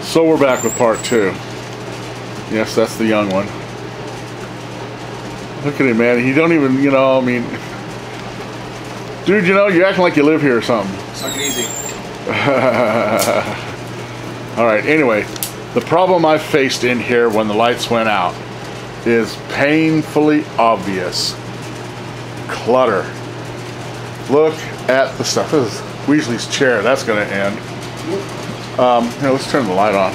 So we're back with part 2. Yes, that's the young one. Look at him, man. He don't even, you know, I mean... Dude, you know, you're acting like you live here or something. Suck it easy. Alright, anyway. The problem I faced in here when the lights went out is painfully obvious. Clutter. Look at the stuff. This is Weasley's chair. That's going to end. Here, let's turn the light on.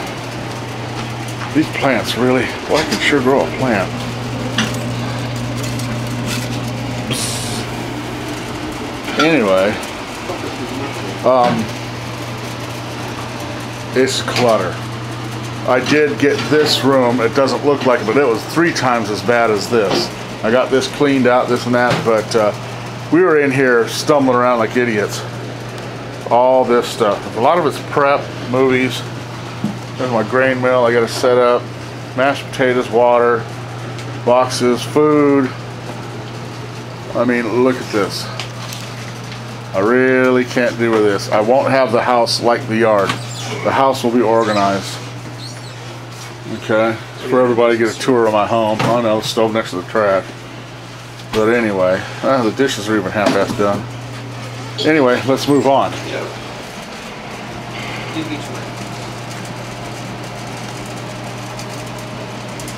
These plants really... Well, I can sure grow a plant. Anyway, it's clutter. I did get this room. It doesn't look like it, but it was 3 times as bad as this. I got this cleaned out, this and that, but we were in here stumbling around like idiots. All this stuff. A lot of it's prep, movies. There's my grain mill. I got to set up. Mashed potatoes, water, boxes, food. I mean, look at this. I really can't do with this. I won't have the house like the yard. The house will be organized. Okay, it's for everybody to get a tour of my home. Oh no, the stove next to the trash. But anyway, the dishes are even half-assed done. Anyway, let's move on. I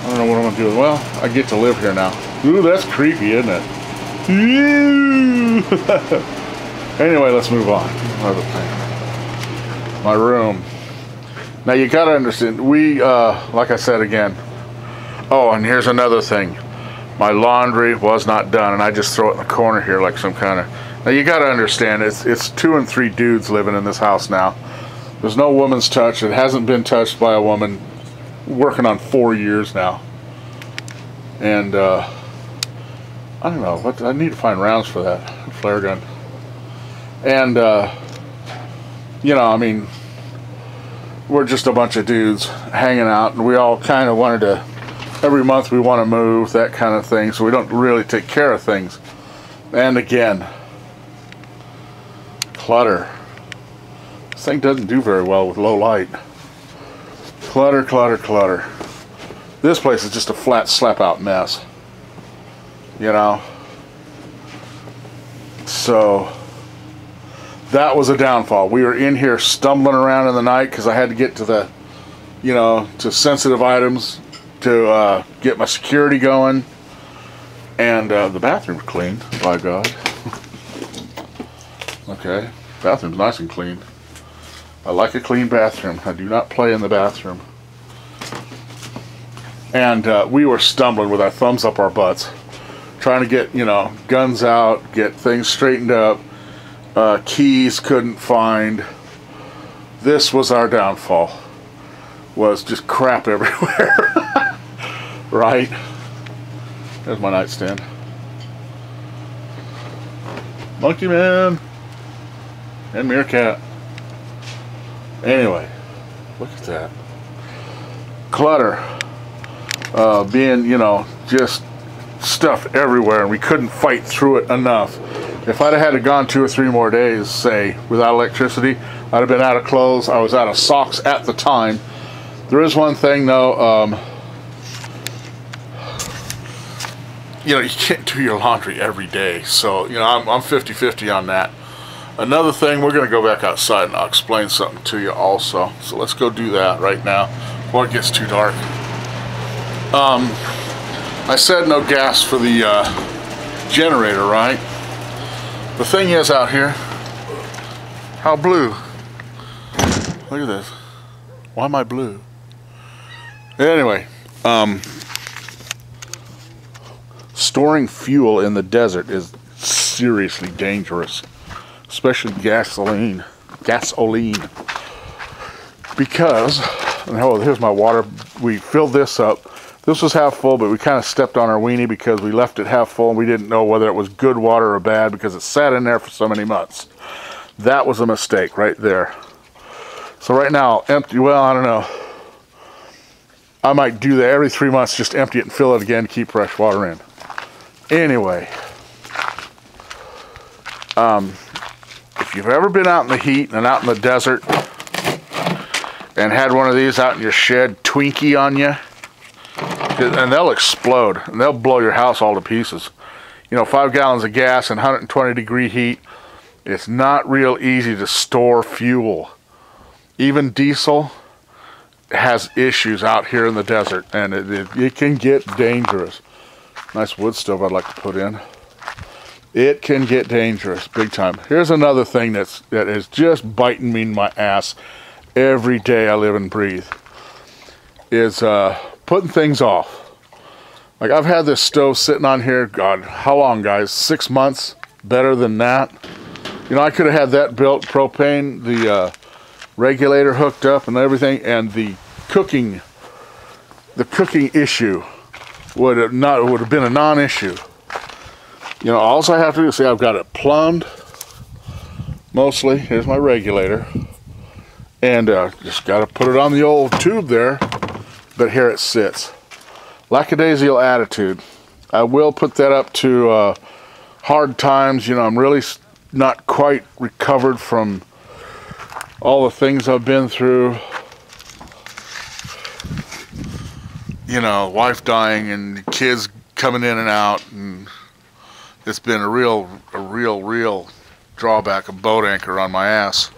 don't know what I'm gonna do. Well, I get to live here now. Ooh, that's creepy, isn't it? Ew. Anyway, let's move on. Another thing. My room. Now you gotta understand, we, like I said again. Oh, and here's another thing. My laundry was not done, and I just throw it in the corner here like some kind of... Now you gotta understand, it's 2 and 3 dudes living in this house now. There's no woman's touch. It hasn't been touched by a woman working on 4 years now. And, I don't know, what I need to find rounds for that flare gun. And, you know, I mean, we're just a bunch of dudes hanging out, and we all kind of wanted to, every month we want to move, that kind of thing, so we don't really take care of things. And again, clutter. This thing doesn't do very well with low light. Clutter, clutter, clutter. This place is just a flat slap-out mess. You know? So... that was a downfall. We were in here stumbling around in the night because I had to get to the, you know, to sensitive items to get my security going. And the bathroom's clean, by God. Okay, bathroom's nice and clean. I like a clean bathroom. I do not play in the bathroom. And we were stumbling with our thumbs up our butts, trying to get, you know, guns out, get things straightened up. Keys couldn't find. This was our downfall. Was just crap everywhere. Right? There's my nightstand. Monkey Man. And Meerkat. Anyway. Look at that. Clutter. Being, you know, just stuff everywhere, and we couldn't fight through it enough. If I'd have had gone 2 or 3 more days, say, without electricity, I'd have been out of clothes. I was out of socks at the time. There is one thing, though. You know, you can't do your laundry every day. So, you know, I'm 50-50 on that. Another thing, we're going to go back outside, and I'll explain something to you also. So let's go do that right now before it gets too dark. I said no gas for the generator, right? The thing is out here, how blue? Look at this. Why am I blue? Anyway, storing fuel in the desert is seriously dangerous, especially gasoline. Because, oh, here's my water. We filled this up. This was half full, but we kind of stepped on our weenie because we left it half full and we didn't know whether it was good water or bad because it sat in there for so many months. That was a mistake right there. So right now, empty, well, I don't know. I might do that every 3 months, just empty it and fill it again to keep fresh water in. Anyway, if you've ever been out in the heat and out in the desert and had one of these out in your shed, Twinkie on you, and they'll explode, and they'll blow your house all to pieces. You know, 5 gallons of gas and 120-degree heat, it's not real easy to store fuel. Even diesel has issues out here in the desert, and it can get dangerous. Nice wood stove I'd like to put in. It can get dangerous big time. Here's another thing that is just biting me in my ass every day I live and breathe, is putting things off. Like, I've had this stove sitting on here, God, how long, guys? 6 months? Better than that. You know, I could have had that built, propane, the regulator hooked up and everything, and the cooking issue would have been a non-issue. You know, all I have to do is see I've got it plumbed, mostly. Here's my regulator. And just got to put it on the old tube there, but here it sits. Lackadaisical attitude. I will put that up to hard times. You know, I'm really not quite recovered from all the things I've been through. You know, wife dying and kids coming in and out, and it's been a real drawback, a boat anchor on my ass.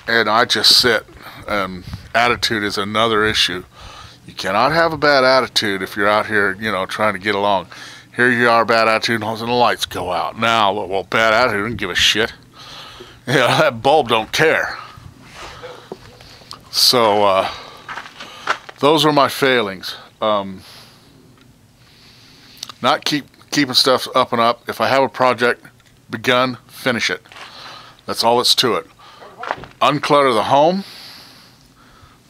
And I just sit. Attitude is another issue. You cannot have a bad attitude if you're out here, you know, trying to get along. Here you are, bad attitude, and all of a sudden the lights go out. Now, well, bad attitude, don't give a shit. Yeah, that bulb don't care. So, those are my failings. Not keeping stuff up and up. If I have a project begun, finish it. That's all that's to it. Unclutter the home.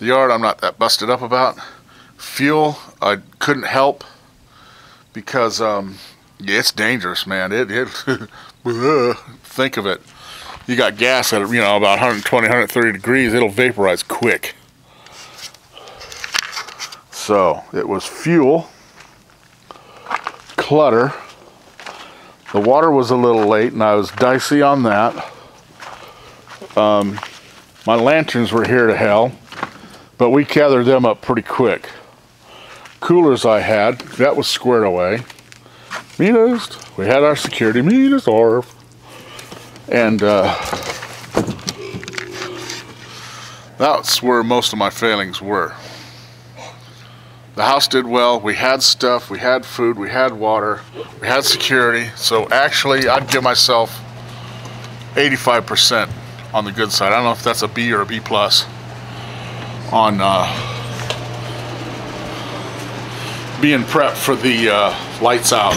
The yard I'm not that busted up about. Fuel, I couldn't help because yeah, it's dangerous, man. Think of it. You got gas at, you know, about 120, 130 degrees, it'll vaporize quick. So it was fuel, clutter. The water was a little late, and I was dicey on that. My lanterns were here to hell, but we gathered them up pretty quick. Coolers I had, that was squared away. Meters, we had our security meters off. And that's where most of my failings were. The house did well, we had stuff, we had food, we had water, we had security. So actually, I'd give myself 85% on the good side. I don't know if that's a B or a B plus on being prepped for the lights out.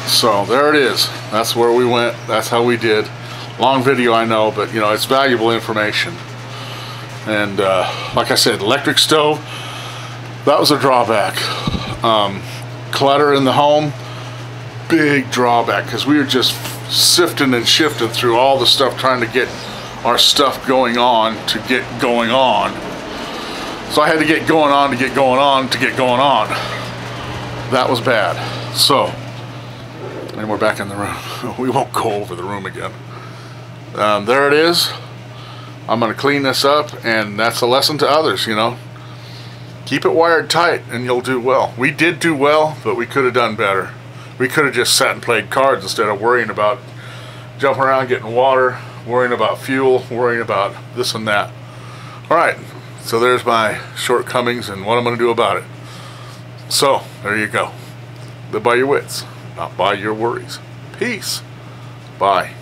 So there it is. That's where we went. That's how we did. Long video, I know, but you know, it's valuable information. And like I said, electric stove, that was a drawback. Clutter in the home, big drawback, because we were just sifting and shifting through all the stuff, trying to get our stuff going on to get going on. So I had to get going on to get going on to get going on. That was bad. So, and we're back in the room. We won't go over the room again. There it is. I'm going to clean this up, and that's a lesson to others, you know. Keep it wired tight and you'll do well. We did do well, but we could have done better. We could have just sat and played cards instead of worrying about jumping around, getting water, worrying about fuel, worrying about this and that. Alright, so there's my shortcomings and what I'm going to do about it. So, there you go. Live by your wits, not by your worries. Peace. Bye.